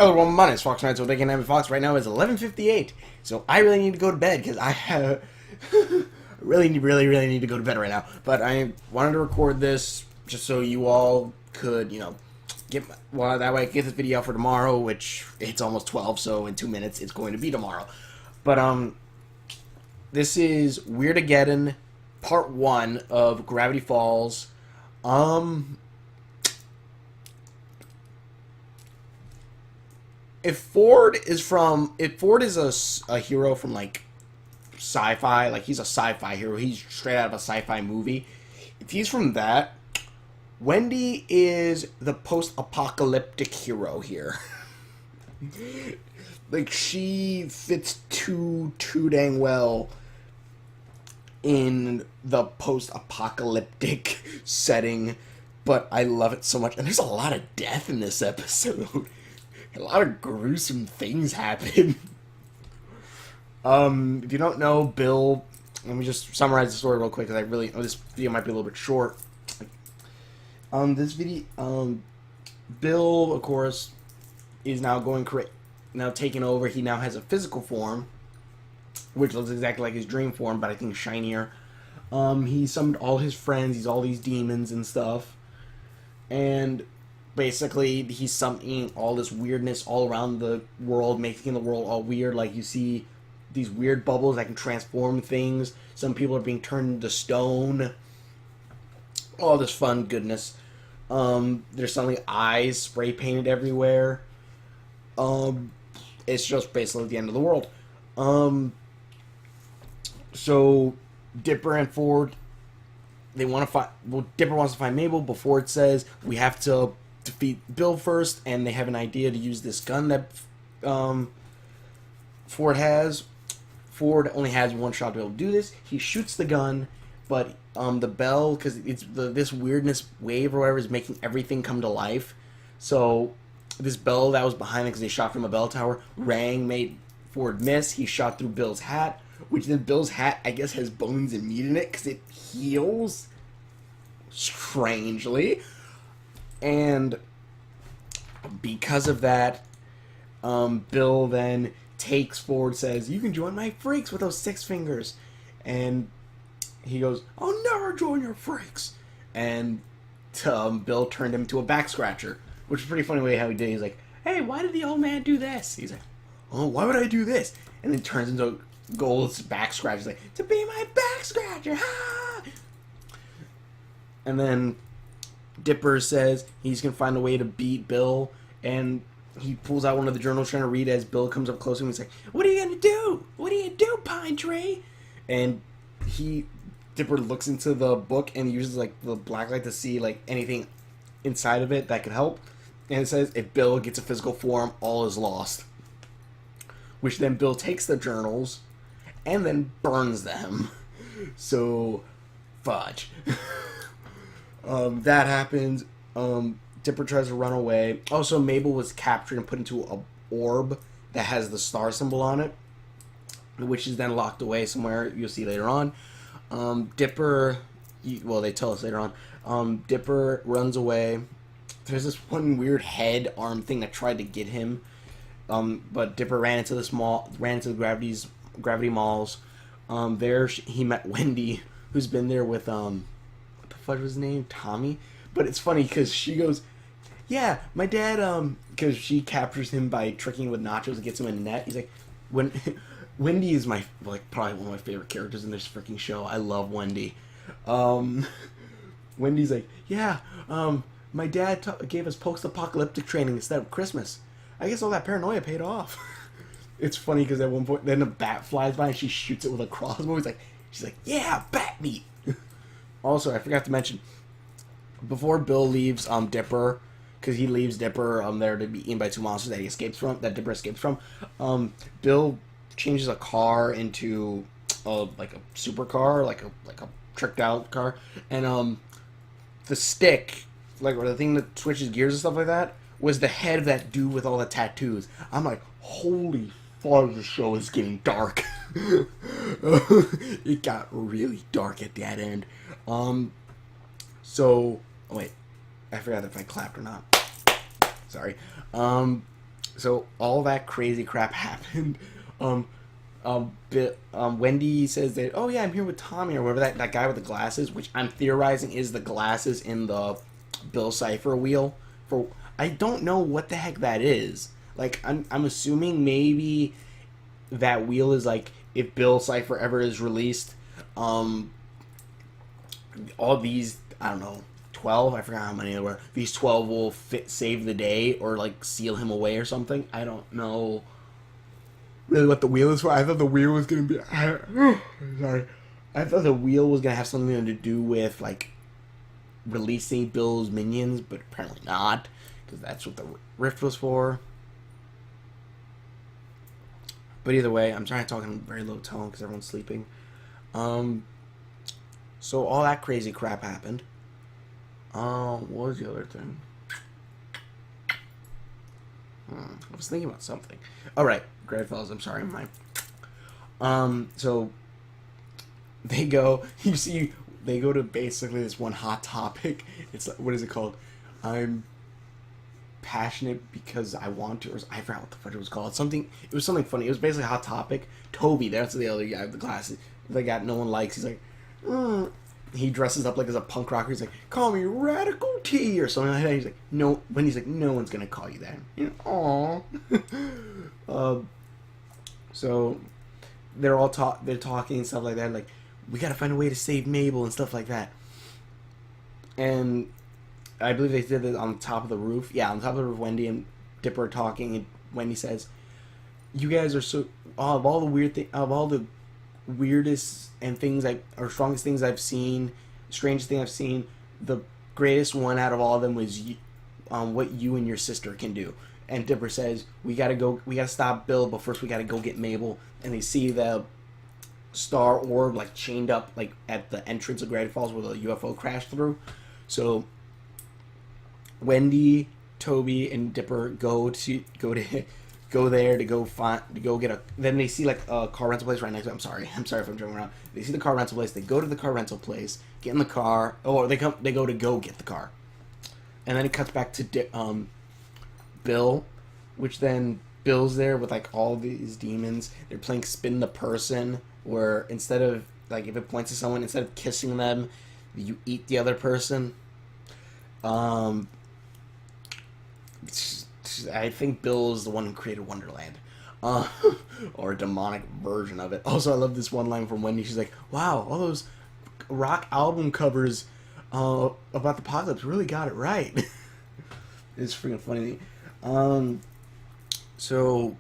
Oh, well, my name is Fox Knight, so taking name Fox right now is 11:58. So I really need to go to bed because I have really need to go to bed right now. But I wanted to record this just so you all could, well, that way I get this video out for tomorrow, which it's almost 12, so in 2 minutes it's going to be tomorrow. But this is Wierdageddon Part 1 of Gravity Falls. If Ford is a hero from like sci-fi, like he's a sci-fi hero, he's straight out of a sci-fi movie. If he's from that, Wendy is the post-apocalyptic hero here. Like she fits too dang well in the post-apocalyptic setting, but I love it so much. And there's a lot of death in this episode. A lot of gruesome things happen. If you don't know, Bill, let me just summarize the story real quick because this video might be a little bit short. Bill, of course, is now taking over. He now has a physical form, which looks exactly like his dream form, but I think shinier. He summoned all his friends. He's all these demons and stuff, and basically he's summoning all this weirdness all around the world, making the world all weird. Like you see these weird bubbles that can transform things. Some people are being turned into stone. All this fun goodness. There's suddenly eyes spray painted everywhere. It's just basically the end of the world. So Dipper and Ford, Dipper wants to find Mabel. Before it says we have to defeat Bill first, and they have an idea to use this gun that Ford has. Ford only has one shot to be able to do this. He shoots the gun, but the bell, because it's this weirdness wave or whatever, is making everything come to life. So this bell that was behind it, because they shot from a bell tower, rang, made Ford miss. He shot through Bill's hat, which then Bill's hat, I guess, has bones and meat in it, because it heals strangely. And because of that, Bill then takes Ford, says, "You can join my freaks with those 6 fingers." And he goes, "I'll never join your freaks." And Bill turned him into a back scratcher, which is a pretty funny way how he did it. He's like, "Hey, why did the old man do this?" He's like, "Oh, why would I do this?" And then turns into a gold back scratcher. He's like, "To be my back scratcher, ha!" And then Dipper says he's going to find a way to beat Bill, and he pulls out one of the journals trying to read as Bill comes up close to him. He's like, "What are you going to do? What are you going to do, Pine Tree?" And Dipper looks into the book and uses like the black light to see like anything inside of it that could help. And it says if Bill gets a physical form, all is lost. Which then Bill takes the journals and then burns them. So, fudge. That happens. Dipper tries to run away. Also, Mabel was captured and put into an orb that has the star symbol on it, which is then locked away somewhere. You'll see later on. Dipper, they tell us later on. Dipper runs away. There's this one weird head arm thing that tried to get him. But Dipper ran into the gravity malls. There he met Wendy, who's been there with what the fuck was his name? Tommy. But it's funny because she goes, "Yeah, my dad." Because she captures him by tricking with nachos and gets him in a net. He's like, Wendy is probably one of my favorite characters in this freaking show. I love Wendy. Wendy's like, "Yeah, my dad gave us post-apocalyptic training instead of Christmas. I guess all that paranoia paid off." It's funny because at one point, then a bat flies by and she shoots it with a crossbow. She's like, "Yeah, bat meat." Also, I forgot to mention, before Bill leaves Dipper, because he leaves Dipper there to be eaten by 2 monsters that Dipper escapes from, Bill changes a car into like a supercar, like a tricked out car, and the stick, or the thing that switches gears and stuff like that, was the head of that dude with all the tattoos. I'm like, holy fuck, the show is getting dark. It got really dark at that end. So, oh wait, I forgot if I clapped or not. Sorry. So all that crazy crap happened. Um, Wendy says that, oh yeah, I'm here with Tommy or whatever, that guy with the glasses, which I'm theorizing is the glasses in the Bill Cipher wheel. For I don't know what the heck that is. Like I'm assuming maybe that wheel is like if Bill Cipher ever is released, um, all these I don't know 12, I forgot how many there were. These 12 will save the day or like seal him away or something. I don't know really what the wheel is for. I thought the wheel was gonna be. Sorry, I thought the wheel was gonna have something to do with like releasing Bill's minions, but apparently not, because that's what the rift was for. But either way, I'm trying to talk in a very low tone because everyone's sleeping. Um, so all that crazy crap happened. What was the other thing? I was thinking about something. All right, Fellas, I'm sorry, so they go. You see, they go to basically this one hot topic. It's like, what is it called? I'm passionate because I want to, or I forgot what the fuck it was called. Something. It was something funny. It was basically Hot Topic. Toby, that's the other guy with the glasses. The guy no one likes. He's like, he dresses up like as a punk rocker. He's like, call me Radical T or something like that. He's like, no. When he's like, no one's gonna call you that. You know, aww. So they're all they're talking and stuff like that. Like, we gotta find a way to save Mabel and stuff like that. And I believe they did it on top of the roof. Yeah, on top of the roof, Wendy and Dipper are talking, and Wendy says, "You guys are so of all the weirdest and things or strongest things I've seen, strangest thing I've seen. The greatest one out of all of them was what you and your sister can do." And Dipper says, we gotta stop Bill, but first we gotta go get Mabel. And they see the star orb like chained up like at the entrance of Gravity Falls where the UFO crashed through. So Wendy, Toby, and Dipper go there to go get a. Then they see like a car rental place right next to it. I'm sorry if I'm jumping around. They see the car rental place. They go to the car rental place, get in the car, or they go to go get the car, and then it cuts back to Bill, which then Bill's there with like all these demons. They're playing Spin the Person, where instead of like if it points to someone, instead of kissing them, you eat the other person. I think Bill is the one who created Wonderland. Or a demonic version of it. Also, I love this one line from Wendy. She's like, wow, all those rock album covers about the apocalypse really got it right. It's freaking funny. So,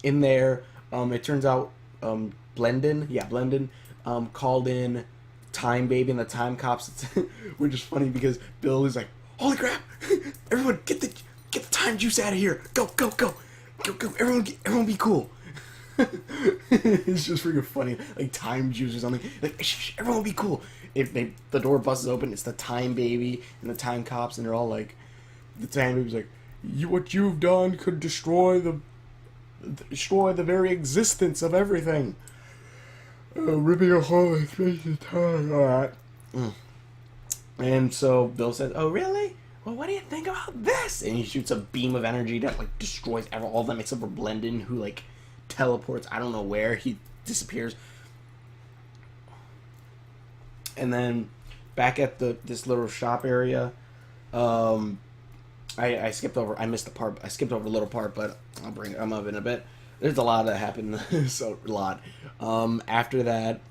in there, it turns out Blendon, called in Time Baby and the Time Cops, which is funny because Bill is like, holy crap! Everyone, get the time juice out of here! Go! Everyone, be cool. It's just freaking funny, like time juice or something. Like, shh, everyone, be cool. If the door busts open, it's the Time Baby and the Time Cops, and they're all like, the Time Baby's like, what you've done could destroy the very existence of everything. Ripping a hole in space and time. All right. And so Bill says, "Oh, really? Well, what do you think about this?" And he shoots a beam of energy that like destroys all of them except for Blendon, who like teleports. I don't know where he disappears. And then back at this little shop area, I skipped over. I missed the part. I skipped over a little part, but I'm up in a bit. There's a lot that happened. So a lot. After that,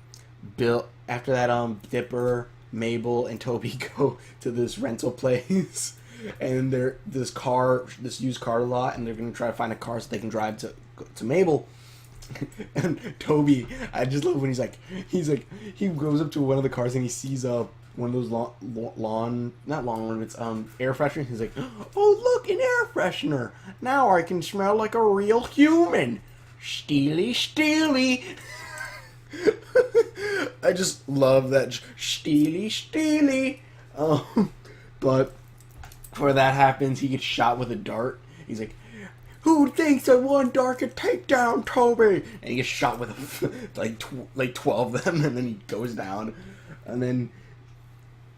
Dipper, Mabel, and Toby go to this rental place, and this used car lot, and they're gonna try to find a car so they can drive to Mabel. And Toby, I just love when he's like he goes up to one of the cars and he sees one of those not lawn ornaments, air freshener. He's like, oh look, an air freshener. Now I can smell like a real human. Steely. I just love that steely. But before that happens, he gets shot with a dart. He's like, who thinks that one dart could take down Toby? And he gets shot with like 12 of them, and then he goes down. And then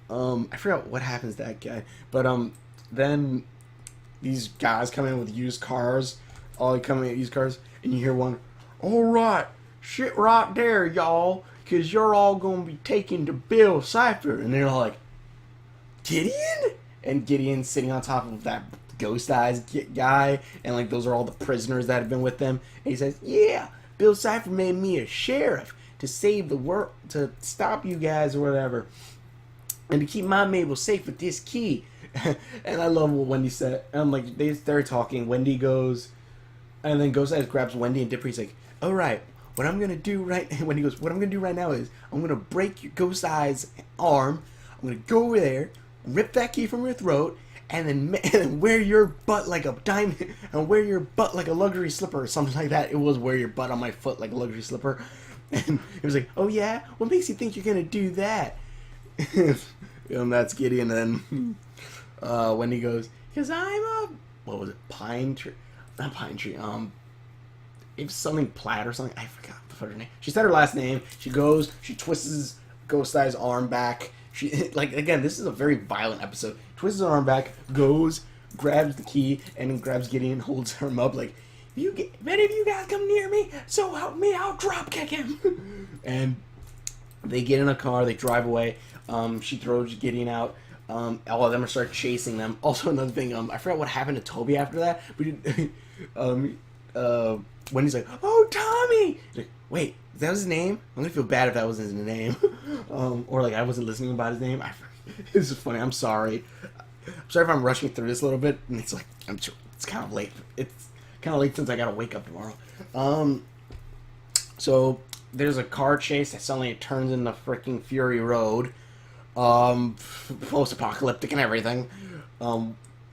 I forgot what happens to that guy, but then these guys come in with used cars, all coming at these cars, and you hear one, all right, shit right there, y'all, because you're all going to be taken to Bill Cipher. And they're all like, Gideon? And Gideon's sitting on top of that ghost eyes guy, and like those are all the prisoners that have been with them. And he says, yeah, Bill Cipher made me a sheriff to save the world, to stop you guys or whatever, and to keep my Mabel safe with this key. And I love what Wendy said. I'm like, they're talking. Wendy goes, and then Ghost Eyes grabs Wendy and Dipper. He's like, all right, what I'm gonna do right. Wendy goes, what I'm gonna do right now is I'm gonna break your Ghost Eyes arm. I'm gonna go over there, rip that key from your throat, and then wear your butt like a diamond, and wear your butt like a luxury slipper or something like that. It was wear your butt on my foot like a luxury slipper. And it was like, oh yeah, what makes you think you're gonna do that? And that's Gideon. And then Wendy goes, because I'm a, what was it, pine tree? Not pine tree. It was something Platt or something. I forgot the fucking name. She said her last name. She goes, she twists Ghost Eye's arm back. She, like, again, this is a very violent episode. Twists her arm back, goes, grabs the key, and then grabs Gideon, holds him up like, if any of you guys come near me, so help me, I'll drop kick him. And they get in a car, they drive away. She throws Gideon out. All of them start chasing them. Also, another thing, I forgot what happened to Toby after that. Wendy's like, oh, Tommy! He's like, wait, is that his name? I'm gonna feel bad if that wasn't his name. Or like I wasn't listening about his name. This is funny. I'm sorry. I'm sorry if I'm rushing through this a little bit. And it's like, it's kind of late. It's kind of late since I gotta wake up tomorrow. So there's a car chase that suddenly turns into freaking Fury Road. Post-apocalyptic and everything.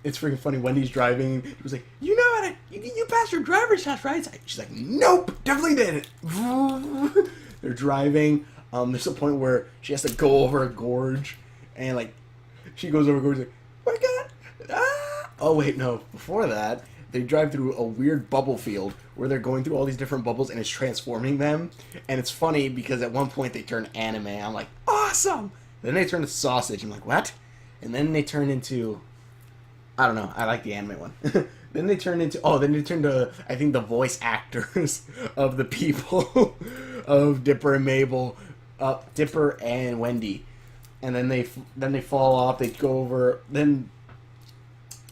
It's freaking funny. Wendy's driving. He was like, you know how to, you passed your driver's test, right? She's like, nope, definitely didn't. They're driving. There's a point where she has to go over a gorge, and like, she goes over a gorge, like, oh my god, ah! Oh wait, no. Before that, they drive through a weird bubble field where they're going through all these different bubbles, and it's transforming them. And it's funny because at one point they turn anime. I'm like, awesome. Then they turn to sausage. I'm like, what? And then they turn into, I don't know. I like the anime one. Then they turn to, I think, the voice actors of the people of Dipper and Mabel, Dipper and Wendy. And then they fall off. They go over. Then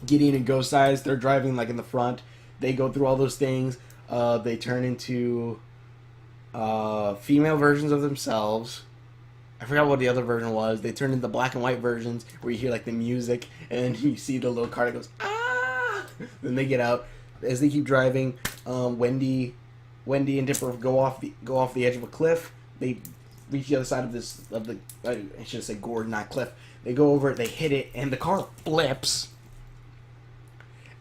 Gideon and Ghost Eyes, they're driving like in the front. They go through all those things. They turn into female versions of themselves. I forgot what the other version was. They turn into black and white versions where you hear like the music and you see the little car that goes, ah! Then they get out. As they keep driving, Wendy and Dipper go off the edge of a cliff. They reach the other side of the I should say gourd, not cliff. They go over it, they hit it, and the car flips.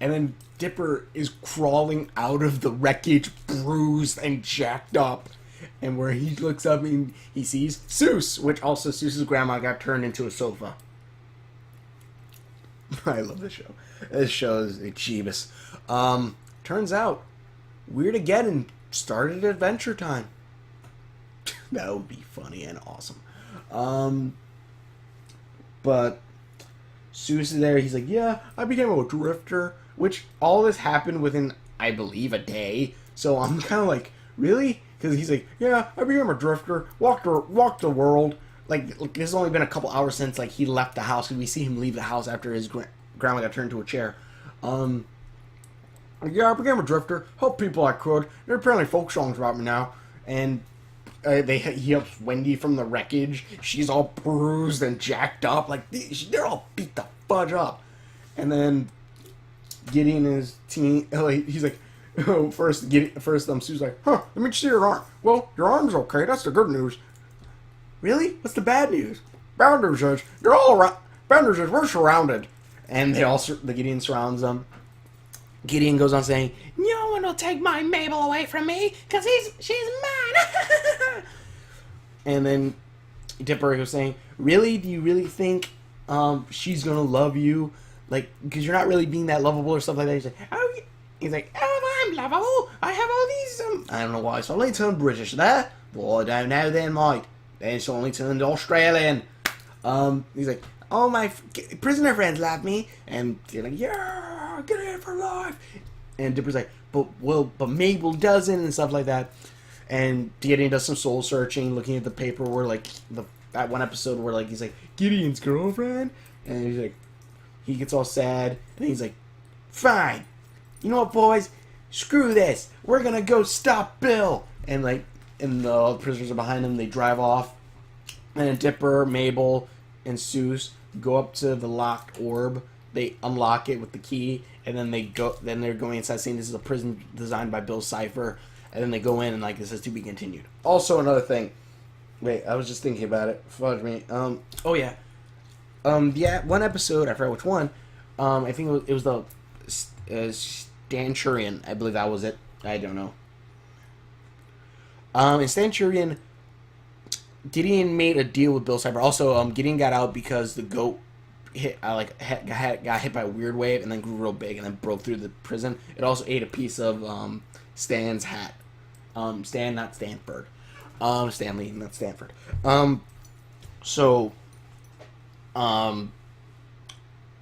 And then Dipper is crawling out of the wreckage, bruised and jacked up. And where he looks up and he sees Seuss, which also Seuss's grandma got turned into a sofa. I love this show. This show is Jeebus. Turns out, Wierdageddon started at Adventure Time. That would be funny and awesome. But Seuss is there. He's like, yeah, I became a drifter. Which all this happened within, I believe, a day. So I'm kind of like, really? Because he's like, yeah, I became a drifter, walked the world. Like, this has only been a couple hours since like he left the house. Because we see him leave the house after his grandma got turned into a chair. Yeah, I became a drifter. Helped people I could. There are apparently folk songs about me now. And he helps Wendy from the wreckage. She's all bruised and jacked up. Like, they're all beat the fudge up. And Gideon and his team, he's like, oh, first, Sue's like, huh, let me see your arm. Well, your arm's okay. That's the good news. Really? What's the bad news? Bad news is, you're all around. Bad news is, we're surrounded. And the Gideon surrounds them. Gideon goes on saying, no one will take my Mabel away from me, because she's mine. And then Dipper goes saying, really? Do you really think she's going to love you? Like, because you're not really being that lovable or stuff like that. He's like, oh, I'm lovable. I have all these, I don't know why. It's only turned British there. Well, I don't know then, mate. Then it's only turned Australian. He's like, all my prisoner friends love me. And they're like, yeah, get in for life. And Dipper's like, but Mabel doesn't, and stuff like that. And Gideon does some soul searching, looking at the paper where, like, that one episode where, like, he's like, Gideon's girlfriend? And he's like, he gets all sad, and he's like, fine. You know what, boys? Screw this. We're gonna go stop Bill. And, like, and the prisoners are behind him. They drive off. And Dipper, Mabel, and Seuss go up to the locked orb. They unlock it with the key, and then they're going inside, saying this is a prison designed by Bill Cipher. And then they go in, and, like, this is to be continued. Also, another thing. Wait, I was just thinking about it. Fudge me. Oh yeah. Yeah, one episode, I forgot which one. I think it was the Stanchurian. I believe that was it. I don't know. In Stanchurian, Gideon made a deal with Bill Cipher. Also, Gideon got out because the goat got hit by a weird wave and then grew real big and then broke through the prison. It also ate a piece of Stan's hat. Stan, not Stanford. Stanley, not Stanford. What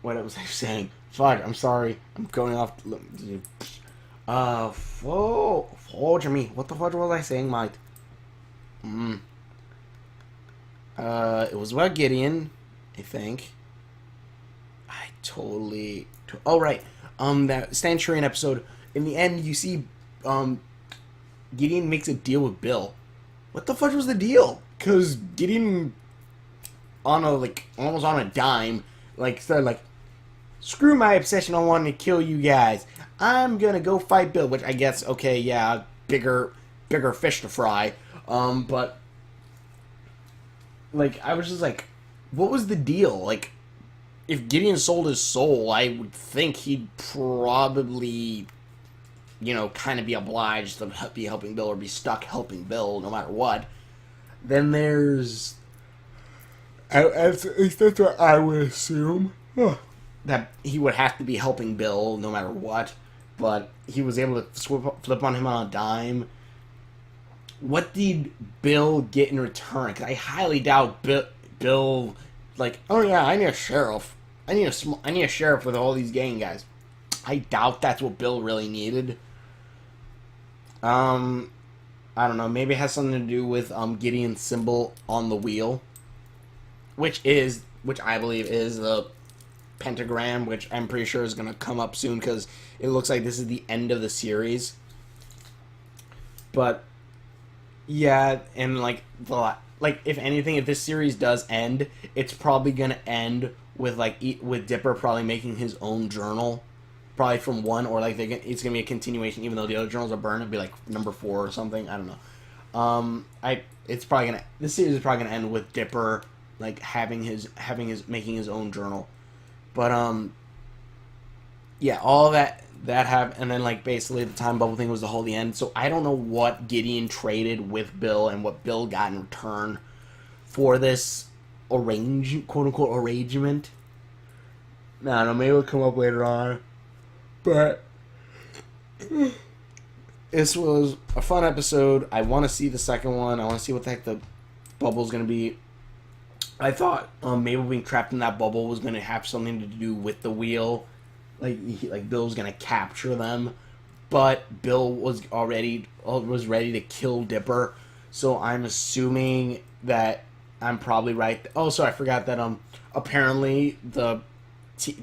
was I saying? Fuck, I'm sorry. I'm going off. Fudge me. What the fuck was I saying, Mike? It was about Gideon, I think. I totally. Oh, right. That Stanchurian episode. In the end, you see, Gideon makes a deal with Bill. What the fuck was the deal? Because Gideon, almost on a dime, started like, screw my obsession on wanting to kill you guys. I'm gonna go fight Bill, which I guess, okay, yeah, bigger fish to fry. But, I was just like, what was the deal? Like, if Gideon sold his soul, I would think he'd probably, kind of be obliged to be helping Bill or be stuck helping Bill no matter what. Then there's, at least that's what I would assume, that he would have to be helping Bill no matter what, but he was able to flip on him on a dime. What did Bill get in return? Because I highly doubt Bill, oh yeah, I need a sheriff. I need a sheriff with all these gang guys. I doubt that's what Bill really needed. I don't know. Maybe it has something to do with Gideon's symbol on the wheel, which I believe is the pentagram, which I'm pretty sure is going to come up soon because it looks like this is the end of the series. But yeah, and if anything, if this series does end, it's probably going to end with with Dipper probably making his own journal. Probably from 1, or it's gonna be a continuation, even though the other journals are burned. It'll be like number 4 or something. I don't know. This series is probably gonna end with Dipper making his own journal. But yeah, all that happened, and then basically the time bubble thing was the whole the end. So I don't know what Gideon traded with Bill and what Bill got in return for this quote unquote arrangement. I don't know. Maybe it'll come up later on. But this was a fun episode. I want to see the second one. I want to see what the heck the bubble's going to be. I thought Mabel being trapped in that bubble was going to have something to do with the wheel. Bill was going to capture them. But Bill was ready to kill Dipper. So I'm assuming that I'm probably right. Oh, sorry, I forgot that apparently the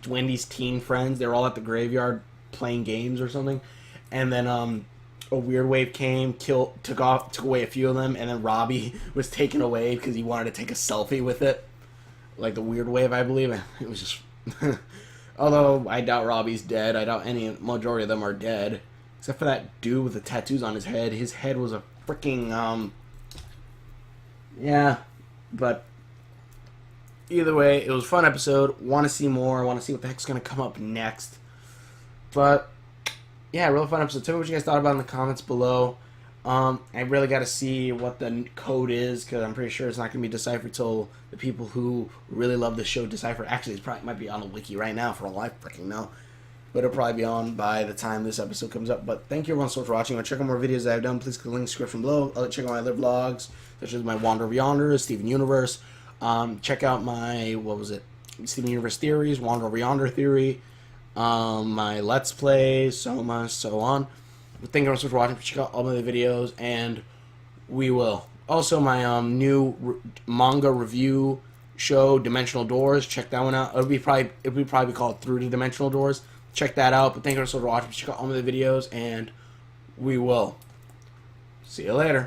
Wendy's teen friends, they're all at the graveyard playing games or something, and then a weird wave came, took away a few of them, and then Robbie was taken away because he wanted to take a selfie with it, the weird wave, I believe. It was just although I doubt Robbie's dead. I doubt majority of them are dead, except for that dude with the tattoos on his head. His head was a freaking yeah, but either way, it was a fun episode. Want to see more. Want to see what the heck's going to come up next. But, yeah, really fun episode. Tell me what you guys thought about in the comments below. I really got to see what the code is, because I'm pretty sure it's not going to be deciphered till the people who really love the show decipher. Actually, it probably might be on the wiki right now for all I freaking know. But it'll probably be on by the time this episode comes up. But thank you everyone so much for watching. Want to check out more videos that I've done, please click the link in the description below. Check out my other vlogs, such as my Wander Over Yonder, Steven Universe. Check out my, Steven Universe Theories, Wander Over Yonder Theory. my Let's Plays, so much, so on. Thank you very much for watching. Check out all my other videos, and we will. Also, my new manga review show, Dimensional Doors. Check that one out. It'll be probably called Through the Dimensional Doors. Check that out. But thank you very much for watching. Check out all my other videos, and we will. See you later.